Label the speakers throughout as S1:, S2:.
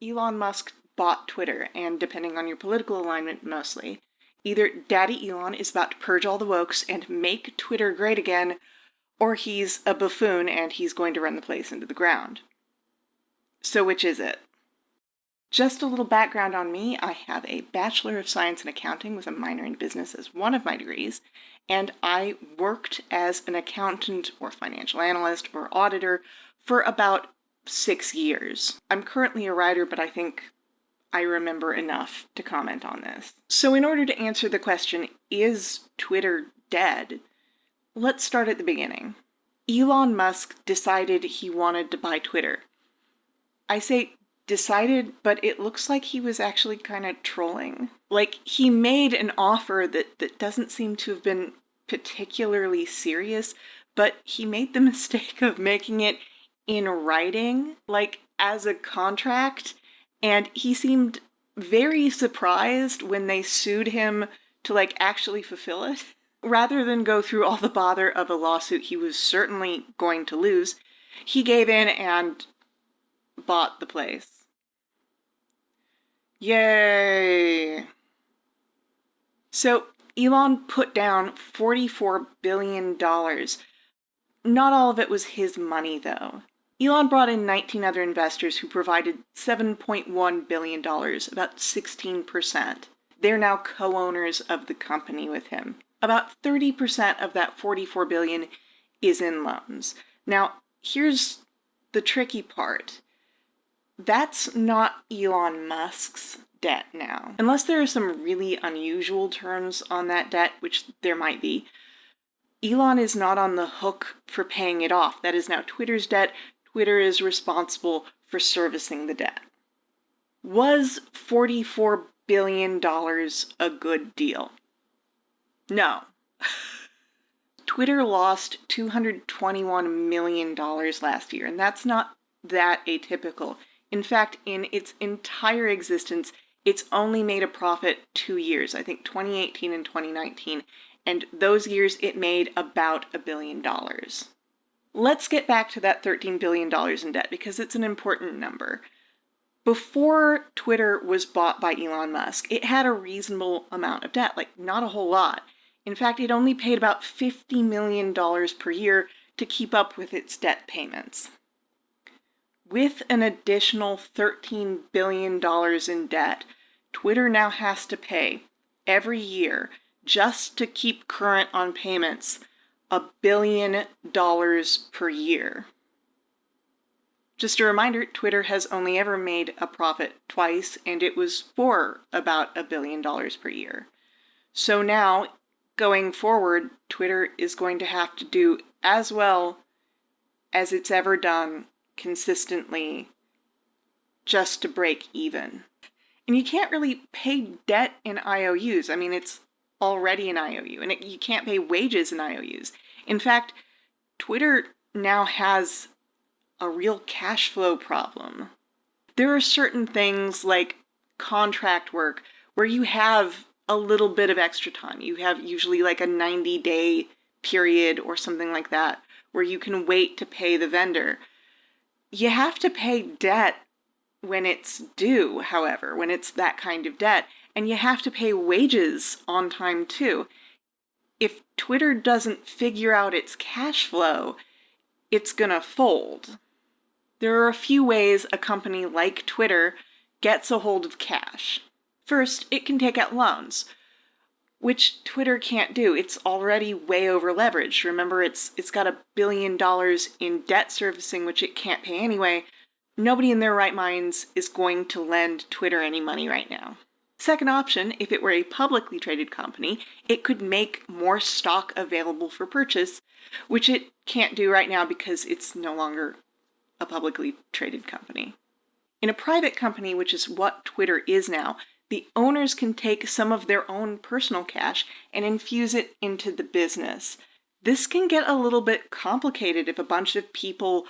S1: Elon Musk bought Twitter, and depending on your political alignment mostly, either Daddy Elon is about to purge all the wokes and make Twitter great again, or he's a buffoon and he's going to run the place into the ground. So which is it? Just a little background on me. I have a Bachelor of Science in Accounting with a minor in business as one of my degrees, and I worked as an accountant or financial analyst or auditor for about 6 years. I'm currently a writer, but I think I remember enough to comment on this. So in order to answer the question, is Twitter dead? Let's start at the beginning. Elon Musk decided he wanted to buy Twitter. I say decided, but it looks like he was actually kind of trolling. Like, he made an offer that doesn't seem to have been particularly serious, but he made the mistake of making it in writing, like as a contract, and he seemed very surprised when they sued him to like actually fulfill it. Rather than go through all the bother of a lawsuit he was certainly going to lose, he gave in and bought the place. Yay! So Elon put down $44 billion. Not all of it was his money, though. Elon brought in 19 other investors who provided $7.1 billion, about 16%. They're now co-owners of the company with him. About 30% of that $44 billion is in loans. Now, here's the tricky part. That's not Elon Musk's debt now. Unless there are some really unusual terms on that debt, which there might be, Elon is not on the hook for paying it off. That is now Twitter's debt. Twitter is responsible for servicing the debt. Was $44 billion a good deal? No. Twitter lost $221 million last year, and that's not that atypical. In fact, in its entire existence, it's only made a profit 2 years, I think 2018 and 2019, and those years it made about $1 billion. Let's get back to that $13 billion in debt, because it's an important number. Before Twitter was bought by Elon Musk, it had a reasonable amount of debt, like not a whole lot. In fact, it only paid about $50 million per year to keep up with its debt payments. With an additional $13 billion in debt, Twitter now has to pay, every year, just to keep current on payments, $1 billion per year. Just a reminder, Twitter has only ever made a profit twice, and it was for about $1 billion per year. So now, going forward, Twitter is going to have to do as well as it's ever done consistently just to break even. And you can't really pay debt in IOUs. I mean, it's already an IOU, and you can't pay wages in IOUs. In fact, Twitter now has a real cash flow problem. There are certain things like contract work where you have a little bit of extra time. You have usually like a 90-day period or something like that where you can wait to pay the vendor. You have to pay debt when it's due, however, when it's that kind of debt, and you have to pay wages on time too. If Twitter doesn't figure out its cash flow, it's gonna fold. There are a few ways a company like Twitter gets a hold of cash. First, it can take out loans, which Twitter can't do. It's already way over leveraged. Remember, it's got $1 billion in debt servicing, which it can't pay anyway. Nobody in their right minds is going to lend Twitter any money right now. Second option, if it were a publicly traded company, it could make more stock available for purchase, which it can't do right now because it's no longer a publicly traded company. In a private company, which is what Twitter is now, the owners can take some of their own personal cash and infuse it into the business. This can get a little bit complicated if a bunch of people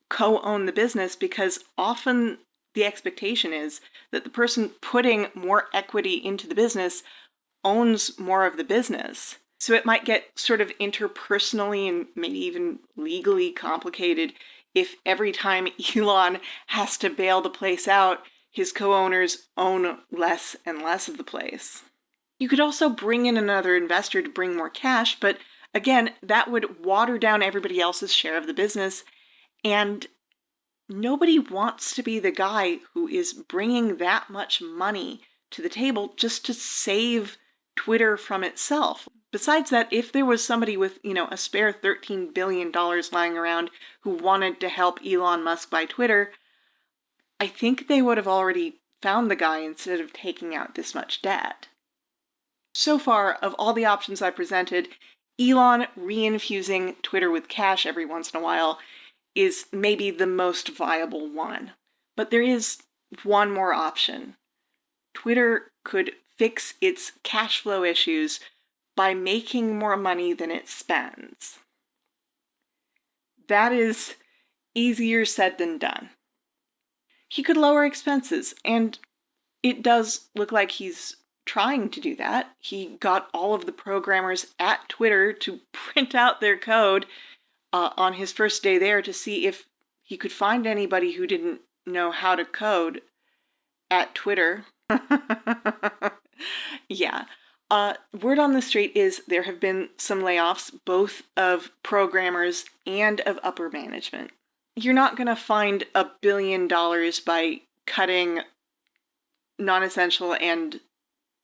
S1: co-own the business, because often the expectation is that the person putting more equity into the business owns more of the business. So it might get sort of interpersonally and maybe even legally complicated if every time Elon has to bail the place out, his co-owners own less and less of the place. You could also bring in another investor to bring more cash, but again, that would water down everybody else's share of the business, and nobody wants to be the guy who is bringing that much money to the table just to save Twitter from itself. Besides that, if there was somebody with, a spare $13 billion lying around who wanted to help Elon Musk buy Twitter, I think they would have already found the guy instead of taking out this much debt. So far, of all the options I presented, Elon reinfusing Twitter with cash every once in a while is maybe the most viable one. But there is one more option. Twitter could fix its cash flow issues by making more money than it spends. That is easier said than done. He could lower expenses, and it does look like he's trying to do that. He got all of the programmers at Twitter to print out their code on his first day there to see if he could find anybody who didn't know how to code at Twitter. Yeah. Word on the street is there have been some layoffs, both of programmers and of upper management. You're not going to find $1 billion by cutting non-essential and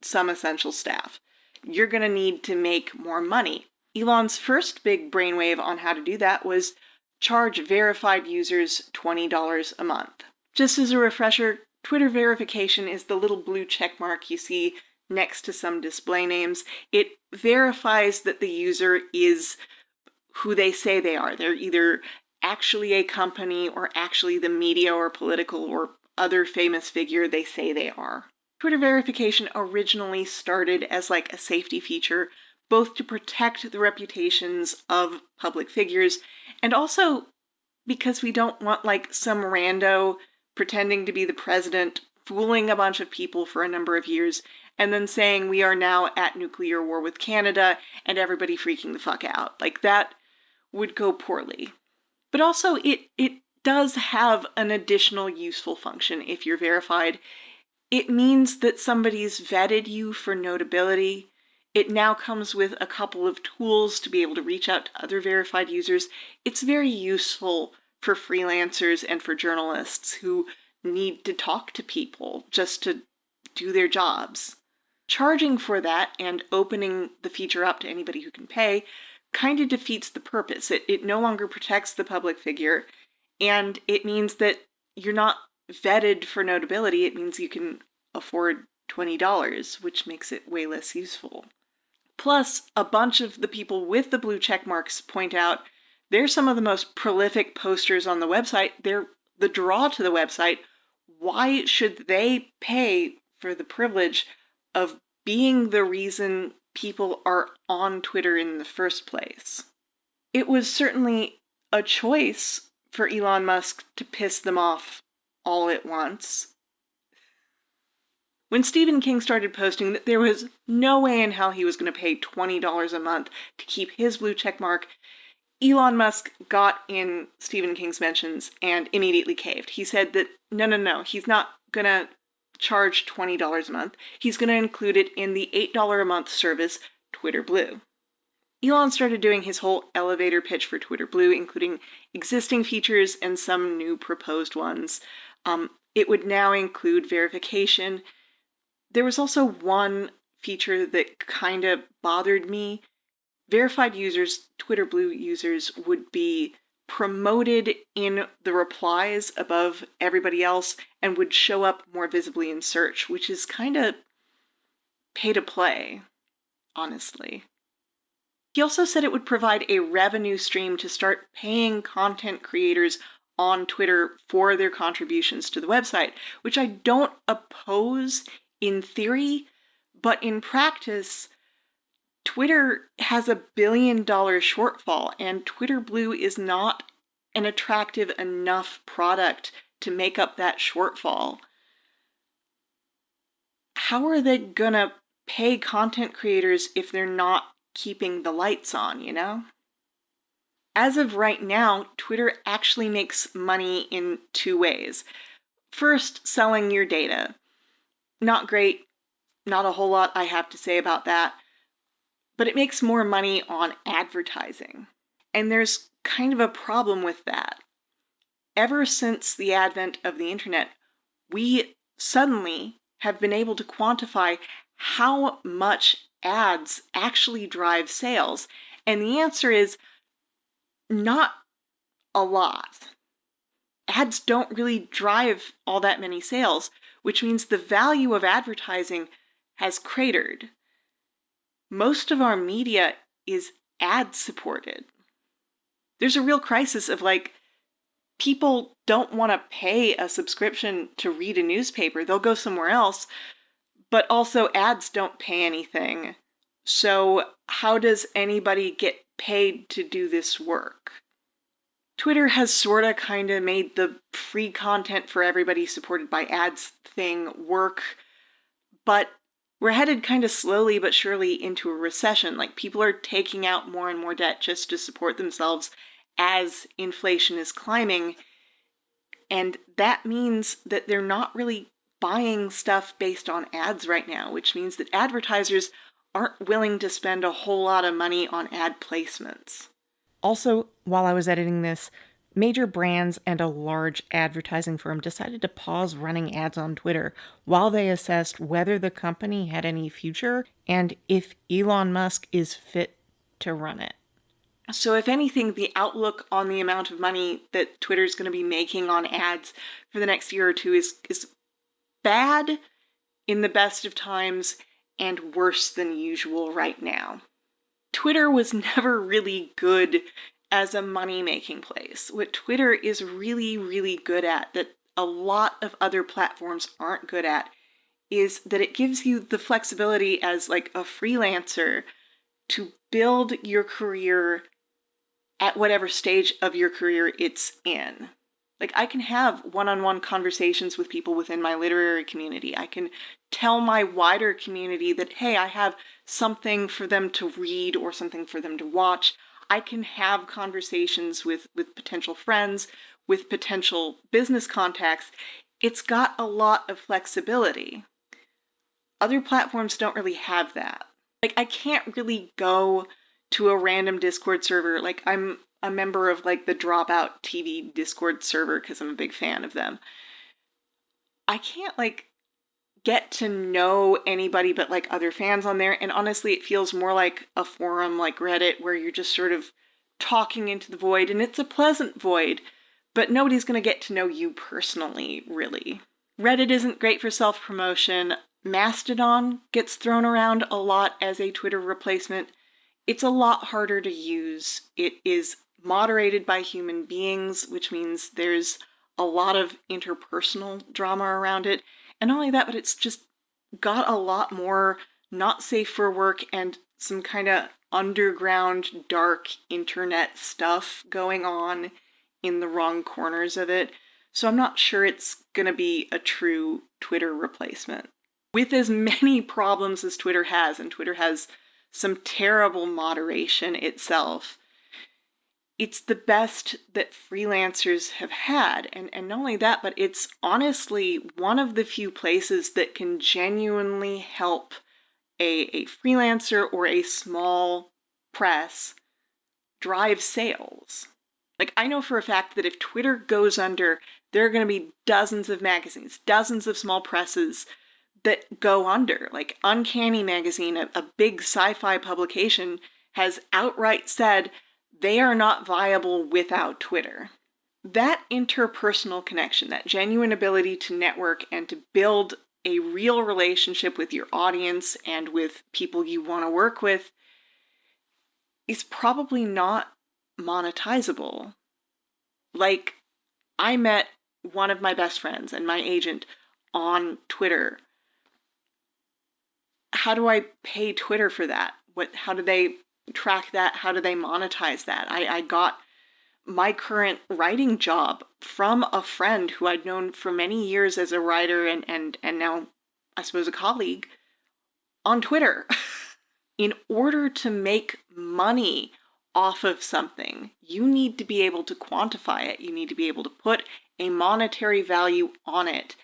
S1: some essential staff. You're going to need to make more money. Elon's first big brainwave on how to do that was charge verified users $20 a month. Just as a refresher, Twitter verification is the little blue check mark you see next to some display names. It verifies that the user is who they say they are. They're either actually a company or actually the media or political or other famous figure they say they are. Twitter verification originally started as like a safety feature, both to protect the reputations of public figures and also because we don't want like some rando pretending to be the president, fooling a bunch of people for a number of years, and then saying we are now at nuclear war with Canada and everybody freaking the fuck out. Like that would go poorly. But also it does have an additional useful function if you're verified. It means that somebody's vetted you for notability. It now comes with a couple of tools to be able to reach out to other verified users. It's very useful for freelancers and for journalists who need to talk to people just to do their jobs. Charging for that and opening the feature up to anybody who can pay kind of defeats the purpose. It no longer protects the public figure, and it means that you're not vetted for notability. It means you can afford $20, which makes it way less useful. Plus, a bunch of the people with the blue check marks point out they're some of the most prolific posters on the website. They're the draw to the website. Why should they pay for the privilege of being the reason people are on Twitter in the first place? It was certainly a choice for Elon Musk to piss them off all at once. When Stephen King started posting that there was no way in hell he was going to pay $20 a month to keep his blue check mark, Elon Musk got in Stephen King's mentions and immediately caved. He said that no, he's not going to charge $20 a month. He's going to include it in the $8 a month service, Twitter Blue. Elon started doing his whole elevator pitch for Twitter Blue, including existing features and some new proposed ones. It would now include verification. There was also one feature that kind of bothered me. Verified users, Twitter Blue users, would be promoted in the replies above everybody else and would show up more visibly in search, which is kind of pay to play, honestly. He also said it would provide a revenue stream to start paying content creators on Twitter for their contributions to the website, which I don't oppose in theory, but in practice, Twitter has $1 billion shortfall, and Twitter Blue is not an attractive enough product to make up that shortfall. How are they gonna pay content creators if they're not keeping the lights on, you know? As of right now, Twitter actually makes money in two ways. First, selling your data. Not great, not a whole lot I have to say about that, but it makes more money on advertising. And there's kind of a problem with that. Ever since the advent of the internet, we suddenly have been able to quantify how much ads actually drive sales. And the answer is not a lot. Ads don't really drive all that many sales, which means the value of advertising has cratered. Most of our media is ad supported. There's a real crisis of people don't want to pay a subscription to read a newspaper. They'll go somewhere else, but also ads don't pay anything. So how does anybody get paid to do this work? Twitter has sorta kinda made the free content for everybody supported by ads thing work, but we're headed kinda slowly but surely into a recession. People are taking out more and more debt just to support themselves as inflation is climbing, and that means that they're not really buying stuff based on ads right now, which means that advertisers aren't willing to spend a whole lot of money on ad placements. Also, while I was editing this, major brands and a large advertising firm decided to pause running ads on Twitter while they assessed whether the company had any future and if Elon Musk is fit to run it. So if anything, the outlook on the amount of money that Twitter's going to be making on ads for the next year or two is bad in the best of times and worse than usual right now. Twitter was never really good as a money-making place. What Twitter is really, really good at, that a lot of other platforms aren't good at, is that it gives you the flexibility as a freelancer to build your career at whatever stage of your career it's in. I can have one-on-one conversations with people within my literary community. I can tell my wider community that, hey, I have something for them to read or something for them to watch. I can have conversations with potential friends, with potential business contacts. It's got a lot of flexibility. Other platforms don't really have that. I can't really go to a random Discord server. I'm a member of the Dropout TV Discord server because I'm a big fan of them. I can't get to know anybody but other fans on there, and honestly it feels more like a forum like Reddit where you're just sort of talking into the void, and it's a pleasant void, but nobody's going to get to know you personally, really. Reddit isn't great for self-promotion. Mastodon gets thrown around a lot as a Twitter replacement. It's a lot harder to use. It is moderated by human beings, which means there's a lot of interpersonal drama around it. And not only that, but it's just got a lot more not safe for work and some kind of underground, dark internet stuff going on in the wrong corners of it. So I'm not sure it's gonna be a true Twitter replacement. With as many problems as Twitter has, and Twitter has some terrible moderation itself, it's the best that freelancers have had. And not only that, but it's honestly one of the few places that can genuinely help a freelancer or a small press drive sales. I know for a fact that if Twitter goes under, there are going to be dozens of magazines, dozens of small presses that go under. Uncanny Magazine, a big sci-fi publication, has outright said they are not viable without Twitter. That interpersonal connection, that genuine ability to network and to build a real relationship with your audience and with people you want to work with, is probably not monetizable. I met one of my best friends and my agent on Twitter. How do I pay Twitter for that? How do they track that? How do they monetize that? I got my current writing job from a friend who I'd known for many years as a writer and now, I suppose, a colleague on Twitter. In order to make money off of something, you need to be able to quantify it. You need to be able to put a monetary value on it.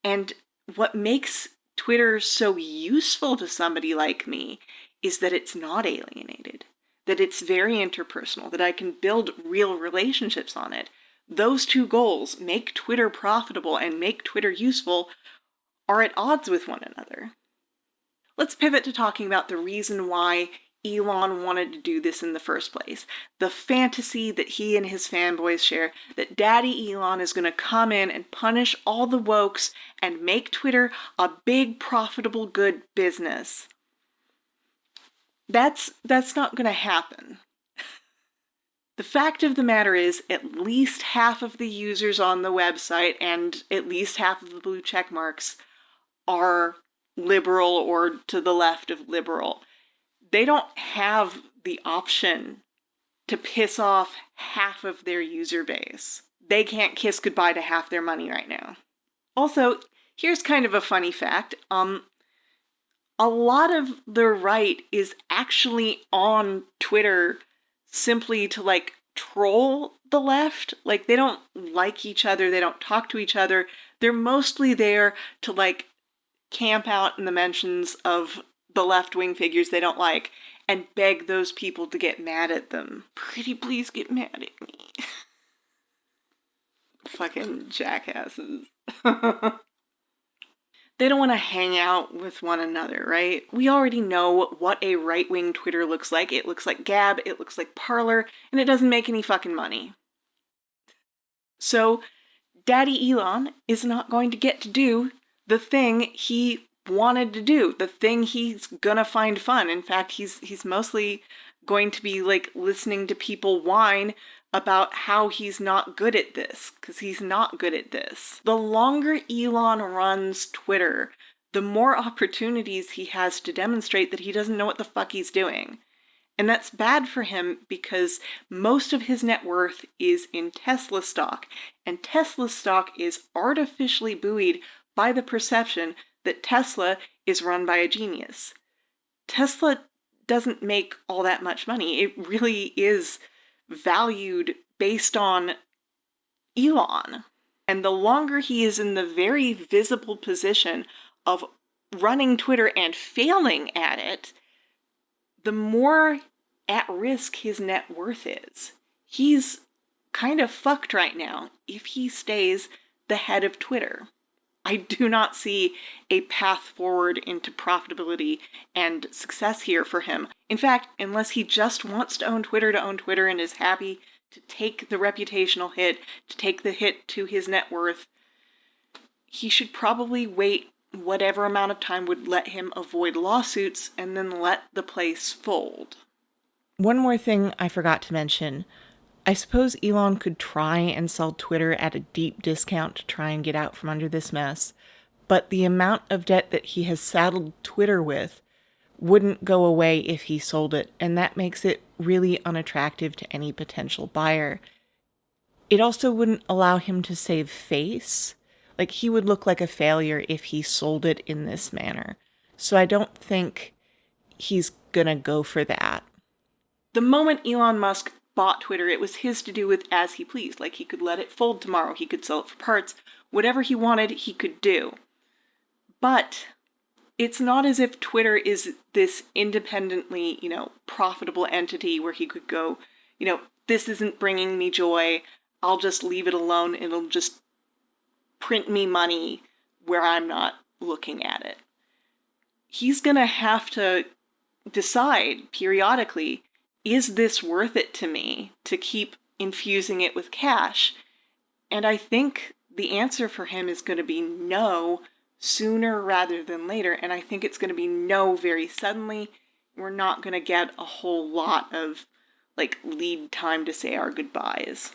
S1: And what makes Twitter so useful to somebody like me is that it's not alienated, that it's very interpersonal, that I can build real relationships on it. Those two goals, make Twitter profitable and make Twitter useful, are at odds with one another. Let's pivot to talking about the reason why Elon wanted to do this in the first place. The fantasy that he and his fanboys share that Daddy Elon is going to come in and punish all the wokes and make Twitter a big, profitable, good business. That's not going to happen. The fact of the matter is, at least half of the users on the website and at least half of the blue check marks are liberal or to the left of liberal. They don't have the option to piss off half of their user base. They can't kiss goodbye to half their money right now. Also, here's kind of a funny fact. A lot of the right is actually on Twitter simply to troll the left. They don't like each other, they don't talk to each other. They're mostly there to camp out in the mentions of the left-wing figures they don't like and beg those people to get mad at them. Pretty please get mad at me. Fucking jackasses. They don't want to hang out with one another, right? We already know what a right-wing Twitter looks like. It looks like Gab, it looks like Parler, and it doesn't make any fucking money. So, Daddy Elon is not going to get to do the thing he wanted to do, the thing he's gonna find fun. In fact, he's mostly going to be listening to people whine about how he's not good at this, because he's not good at this. The longer Elon runs Twitter, the more opportunities he has to demonstrate that he doesn't know what the fuck he's doing. And that's bad for him because most of his net worth is in Tesla stock, and Tesla stock is artificially buoyed by the perception that Tesla is run by a genius. Tesla doesn't make all that much money. It really is valued based on Elon. And the longer he is in the very visible position of running Twitter and failing at it, the more at risk his net worth is. He's kind of fucked right now if he stays the head of Twitter. I do not see a path forward into profitability and success here for him. In fact, unless he just wants to own Twitter and is happy to take the reputational hit, to take the hit to his net worth, he should probably wait whatever amount of time would let him avoid lawsuits and then let the place fold. One more thing I forgot to mention. I suppose Elon could try and sell Twitter at a deep discount to try and get out from under this mess, but the amount of debt that he has saddled Twitter with wouldn't go away if he sold it, and that makes it really unattractive to any potential buyer. It also wouldn't allow him to save face. He would look like a failure if he sold it in this manner. So I don't think he's gonna go for that. The moment Elon Musk bought Twitter, it was his to do with as he pleased. He could let it fold tomorrow, he could sell it for parts, whatever he wanted, he could do. But it's not as if Twitter is this independently, profitable entity where he could go, this isn't bringing me joy, I'll just leave it alone, it'll just print me money where I'm not looking at it. He's gonna have to decide periodically, is this worth it to me to keep infusing it with cash? And I think the answer for him is going to be no sooner rather than later. And I think it's going to be no very suddenly. We're not going to get a whole lot of lead time to say our goodbyes.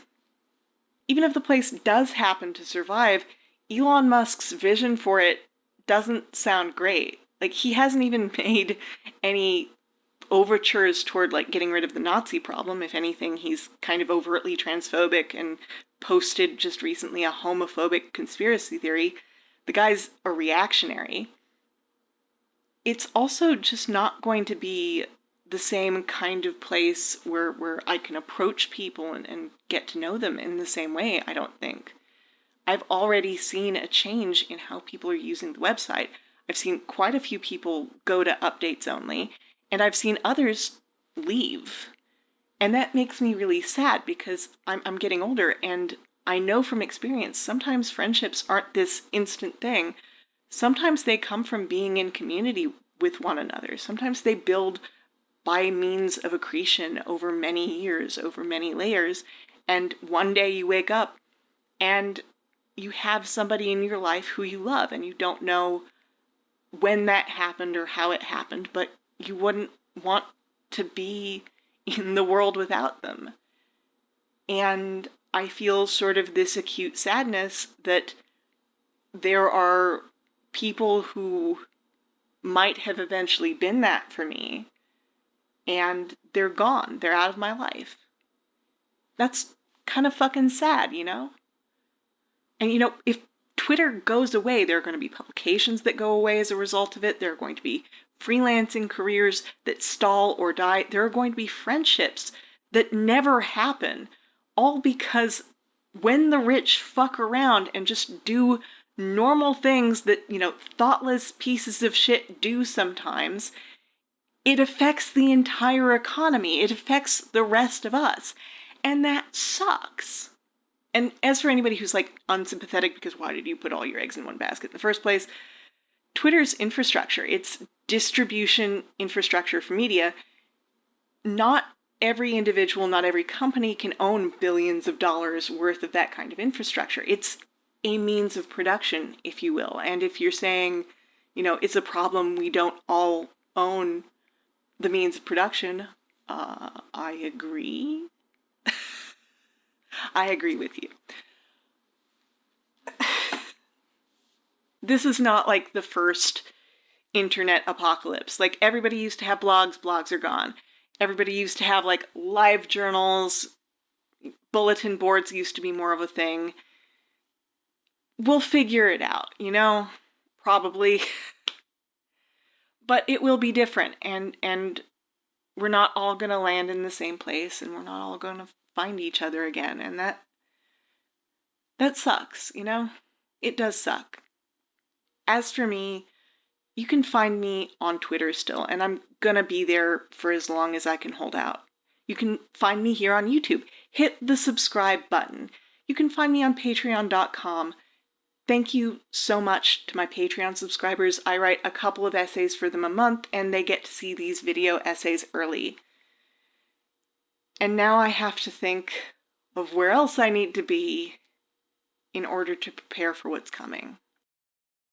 S1: Even if the place does happen to survive, Elon Musk's vision for it doesn't sound great. He hasn't even made any overtures toward getting rid of the Nazi problem. If anything, he's kind of overtly transphobic and posted just recently a homophobic conspiracy theory. The guy's a reactionary. It's also just not going to be the same kind of place where I can approach people and get to know them in the same way, I don't think. I've already seen a change in how people are using the website. I've seen quite a few people go to updates only, and I've seen others leave. And that makes me really sad because I'm getting older, and I know from experience sometimes friendships aren't this instant thing. Sometimes they come from being in community with one another. Sometimes they build by means of accretion over many years, over many layers. And one day you wake up and you have somebody in your life who you love, and you don't know when that happened or how it happened, but you wouldn't want to be in the world without them. And I feel sort of this acute sadness that there are people who might have eventually been that for me, and they're gone. They're out of my life. That's kind of fucking sad, you know? And you know, if Twitter goes away, there are going to be publications that go away as a result of it. There are going to be freelancing careers that stall or die. There are going to be friendships that never happen, all because when the rich fuck around and just do normal things that, you know, thoughtless pieces of shit do sometimes, it affects the entire economy. It affects the rest of us. And that sucks. And as for anybody who's like unsympathetic because why did you put all your eggs in one basket in the first place? Twitter's infrastructure, its distribution infrastructure for media, not every individual, not every company can own billions of dollars worth of that kind of infrastructure. It's a means of production, if you will. And if you're saying, you know, it's a problem we don't all own the means of production, I agree. I agree with you. This is not like the first internet apocalypse. Like, everybody used to have blogs, blogs are gone. Everybody used to have like live journals, bulletin boards used to be more of a thing. We'll figure it out, you know? Probably. But it will be different, and we're not all going to land in the same place, and we're not all going to find each other again, and that sucks, you know? It does suck. As for me, you can find me on Twitter still, and I'm gonna be there for as long as I can hold out. You can find me here on YouTube. Hit the subscribe button. You can find me on patreon.com. Thank you so much to my Patreon subscribers. I write a couple of essays for them a month, and they get to see these video essays early. And now I have to think of where else I need to be in order to prepare for what's coming.